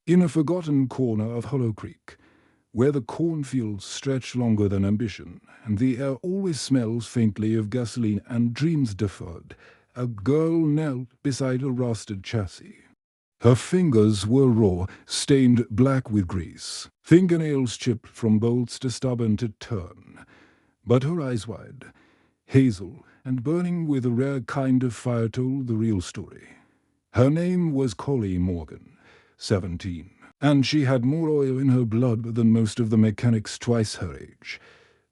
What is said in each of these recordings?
In a forgotten corner of Hollow Creek, where the cornfields stretch longer than ambition, and the air always smells faintly of gasoline and dreams deferred, a girl knelt beside a rusted chassis. Her fingers were raw, stained black with grease, fingernails chipped from bolts too stubborn to turn. But her eyes wide, hazel, and burning with a rare kind of fire told the real story. Her name was Callie Morgan, 17, and she had more oil in her blood than most of the mechanics twice her age.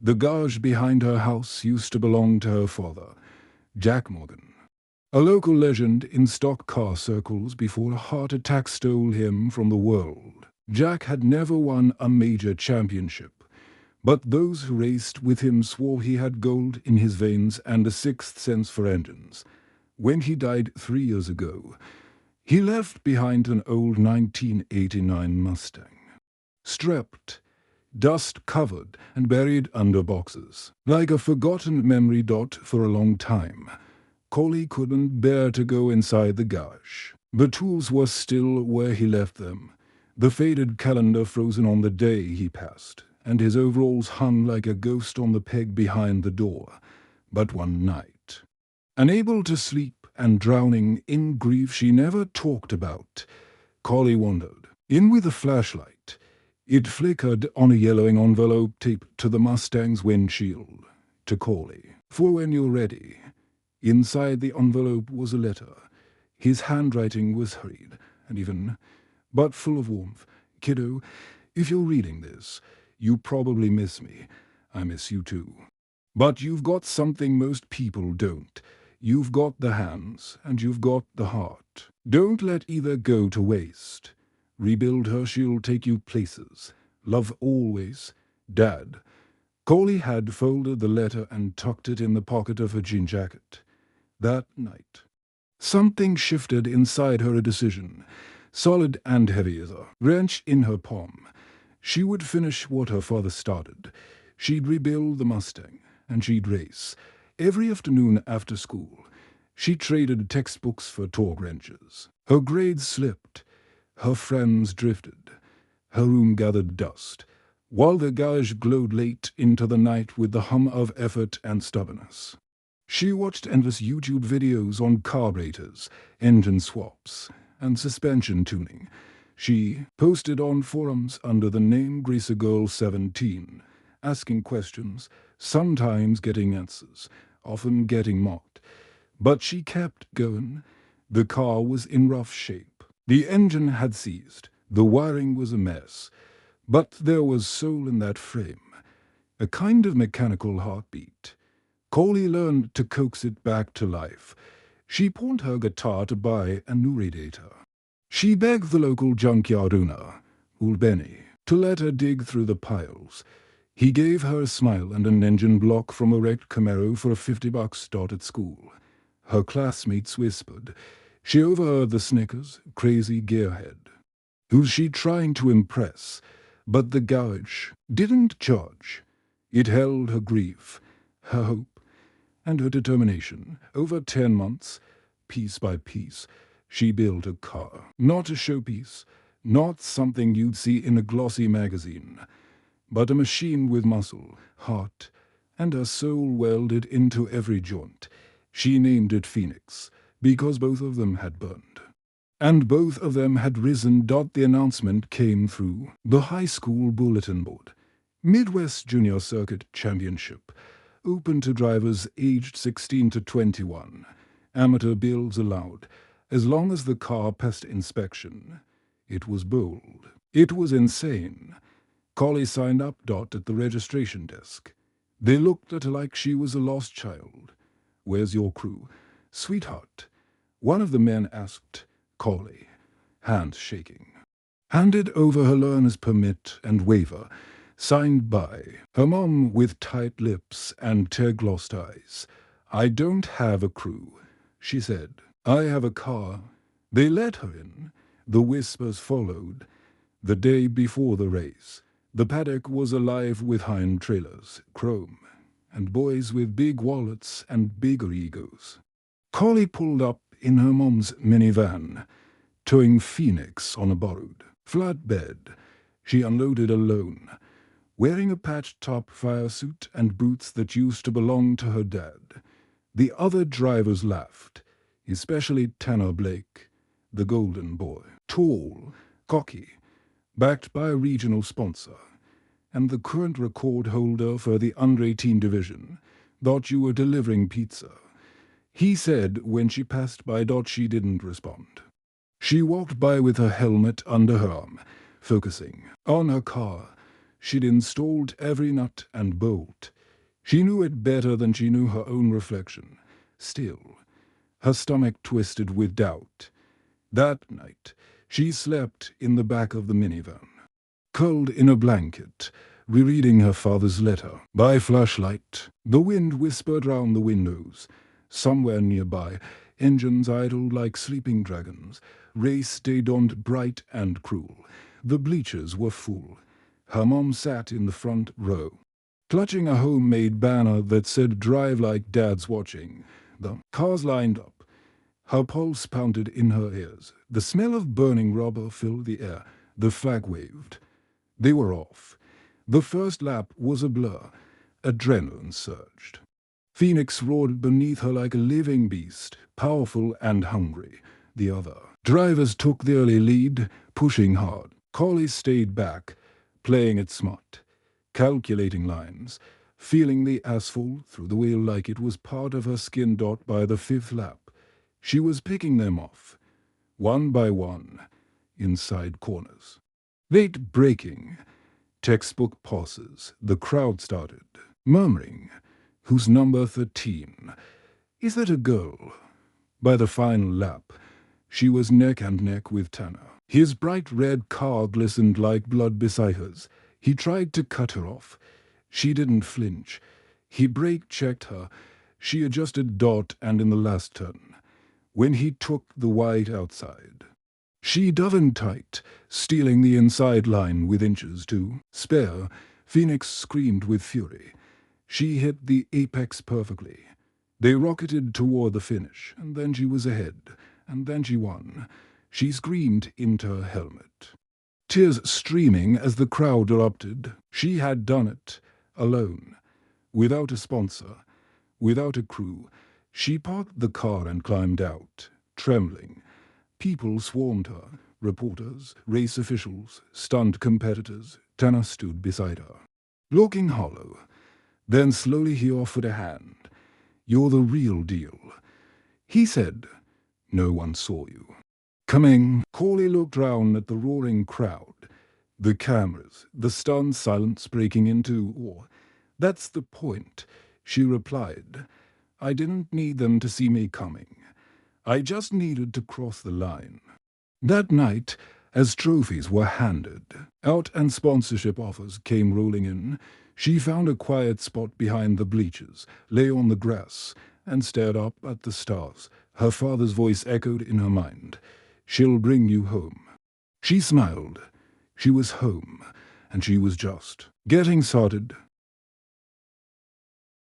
The garage behind her house used to belong to her father, Jack Morgan, a local legend in stock car circles before a heart attack stole him from the world. Jack had never won a major championship, but those who raced with him swore he had gold in his veins and a sixth sense for engines. When he died 3 years ago, he left behind an old 1989 Mustang, strapped, dust-covered and buried under boxes. Like a forgotten memory dot for a long time, Callie couldn't bear to go inside the garage. The tools were still where he left them, the faded calendar frozen on the day he passed, and his overalls hung like a ghost on the peg behind the door. But one night, unable to sleep and drowning in grief she never talked about, Callie wandered in with a flashlight. It flickered on a yellowing envelope taped to the Mustang's windshield. To Callie, for when you're ready. Inside the envelope was a letter. His handwriting was hurried, and even, but full of warmth. Kiddo, if you're reading this, you probably miss me. I miss you too. But you've got something most people don't. You've got the hands, and you've got the heart. Don't let either go to waste. Rebuild her, she'll take you places. Love always, Dad. Callie had folded the letter and tucked it in the pocket of her jean jacket. That night, something shifted inside her, a decision, solid and heavy as a wrench in her palm. She would finish what her father started. She'd rebuild the Mustang, and she'd race. Every afternoon after school, she traded textbooks for torque wrenches. Her grades slipped. Her friends drifted. Her room gathered dust, while the garage glowed late into the night with the hum of effort and stubbornness. She watched endless YouTube videos on carburetors, engine swaps, and suspension tuning. She posted on forums under the name Greaser Girl 17, asking questions, sometimes getting answers, often getting mocked. But she kept going. The car was in rough shape. The engine had seized. The wiring was a mess. But there was soul in that frame, a kind of mechanical heartbeat. Callie learned to coax it back to life. She pawned her guitar to buy a new radiator. She begged the local junkyard owner, old Benny, to let her dig through the piles. He gave her a smile and an engine block from a wrecked Camaro for a $50 start at school. Her classmates whispered. She overheard the snickers, crazy gearhead. Who's she trying to impress? But the garage didn't judge. It held her grief, her hope, and her determination. Over 10 months, piece by piece, she built a car. Not a showpiece, not something you'd see in a glossy magazine, but a machine with muscle, heart, and her soul welded into every joint. She named it Phoenix, because both of them had burned. And both of them had risen. The announcement came through the high school bulletin board. Midwest Junior Circuit Championship, open to drivers aged 16 to 21. Amateur builds allowed, as long as the car passed inspection. It was bold. It was insane. Callie signed up at the registration desk. They looked at her like she was a lost child. Where's your crew? Sweetheart, one of the men asked Callie, hands shaking. Handed over her learner's permit and waiver, signed by her mom with tight lips and tear-glossed eyes. I don't have a crew, she said. I have a car. They let her in. The whispers followed. The day before the race, the paddock was alive with hind trailers, chrome, and boys with big wallets and bigger egos. Callie pulled up in her mom's minivan, towing Phoenix on a borrowed Flatbed. She unloaded alone, wearing a patched-top fire suit and boots that used to belong to her dad. The other drivers laughed, especially Tanner Blake, the golden boy. Tall, cocky, backed by a regional sponsor, and the current record holder for the under-18 division, thought you were delivering pizza. He said when she passed by she didn't respond. She walked by with her helmet under her arm, focusing. On her car, she'd installed every nut and bolt. She knew it better than she knew her own reflection. Still, her stomach twisted with doubt. That night, she slept in the back of the minivan, curled in a blanket, rereading her father's letter. By flashlight, the wind whispered round the windows. Somewhere nearby, engines idled like sleeping dragons. Race day dawned bright and cruel. The bleachers were full. Her mom sat in the front row, clutching a homemade banner that said "Drive like Dad's watching." The cars lined up. Her pulse pounded in her ears. The smell of burning rubber filled the air. The flag waved. They were off. The first lap was a blur. Adrenaline surged. Phoenix roared beneath her like a living beast, powerful and hungry. The other drivers took the early lead, pushing hard. Callie stayed back, playing it smart, calculating lines, feeling the asphalt through the wheel like it was part of her skin. By the fifth lap, she was picking them off, one by one, inside corners. Late braking, textbook pauses. The crowd started, murmuring, "Who's number 13? Is that a girl?" By the final lap, she was neck and neck with Tanner. His bright red car glistened like blood beside hers. He tried to cut her off. She didn't flinch. He brake-checked her. She adjusted and in the last turn, when he took the white outside, she dove in tight, stealing the inside line with inches to spare. Phoenix screamed with fury. She hit the apex perfectly. They rocketed toward the finish, and then she was ahead, and then she won. She screamed into her helmet, tears streaming as the crowd erupted. She had done it, alone, without a sponsor, without a crew. She parked the car and climbed out, trembling. People swarmed her, reporters, race officials, stunt competitors. Tanner stood beside her, looking hollow. Then slowly he offered a hand. "You're the real deal." He said, "No one saw you coming." Callie looked round at the roaring crowd, the cameras, the stunned silence breaking into awe. "That's the point," she replied. "I didn't need them to see me coming. I just needed to cross the line." That night, as trophies were handed out and sponsorship offers came rolling in, she found a quiet spot behind the bleachers, lay on the grass, and stared up at the stars. Her father's voice echoed in her mind. "She'll bring you home." She smiled. She was home, and she was just getting started.